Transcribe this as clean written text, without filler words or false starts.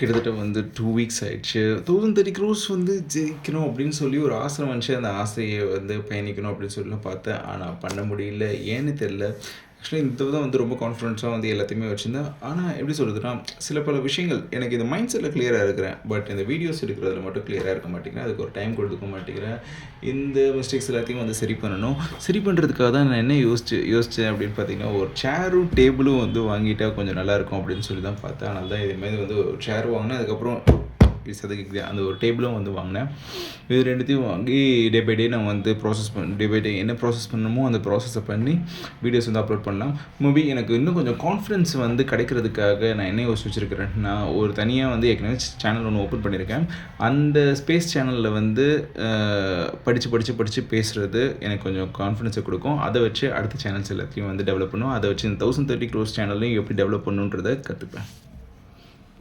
கிட்டத்தட்ட வந்து 2 வீக்ஸ் ஆயிடுச்சு. 1030 க்ரோர்ஸ் வந்து ஜெயிக்கணும் அப்படின்னு சொல்லி ஒரு ஆசை வந்துச்சு. அந்த ஆசைய வந்து பயணிக்கணும் அப்படின்னு சொல்லிலாம் பார்த்தேன். ஆனா பண்ண முடியல. ஏன்னு தெரியல. ஆக்சுவலி இந்த தடவ தான் வந்து ரொம்ப கான்ஃபிடென்ஸா வந்து எல்லாத்தையுமே வச்சிருந்தேன். ஆனா எப்படி சொல்றதுன்னா, சில பல விஷயங்கள் எனக்கு இந்த மைண்ட் செட்ல கிளியரா இருக்கிறேன். பட் இந்த வீடியோஸ் எடுக்கிறதுல மட்டும் கிளியரா இருக்க மாட்டேங்கிறேன். அதுக்கு ஒரு டைம் கொடுக்க மாட்டேங்கிறேன். இந்த மிஸ்டேக்ஸ் எல்லாத்தையும் வந்து சரி பண்ணணும். சரி பண்ணுறதுக்காக தான் நான் என்ன யோசித்தேன் அப்படின்னு பார்த்தீங்கன்னா, ஒரு சேரும் டேபிளும் வந்து வாங்கிட்டா கொஞ்சம் நல்லாயிருக்கும் அப்படின்னு சொல்லி தான் பார்த்தேன். அதனால தான் இதுமாரி வந்து ஒரு சேர் வாங்கினேன். அதுக்கப்புறம் அந்த ஒரு டேபிளும் வந்து வாங்கினேன். இது ரெண்டுத்தையும் வாங்கி டே பை டே நான் வந்து டே பை டே என்ன ப்ராசஸ் பண்ணணுமோ அந்த ப்ராசஸை பண்ணி வீடியோஸ் வந்து அப்லோட் பண்ணலாம். மேபி எனக்கு இன்னும் கொஞ்சம் கான்ஃபிடன்ஸ் வந்து கிடைக்கிறதுக்காக நான் என்ன யோசிச்சு வச்சுருக்கிறேன், நான் ஒரு தனியாக வந்து ஏற்கனவே சேனல் ஒன்று ஓப்பன் பண்ணியிருக்கேன். அந்த ஸ்பேஸ் சேனலில் வந்து படித்து பேசுகிறது எனக்கு கொஞ்சம் கான்ஃபிடன்ஸை கொடுக்கும். அதை வச்சு அடுத்த சேனல்ஸ் எல்லாத்தையும் வந்து டெவலப் பண்ணும். அதை வச்சு இந்த 1030 க்ரோர்ஸ் சேனல்லையும் எப்படி டெவலப் பண்ணுன்றதை கற்றுப்பேன்.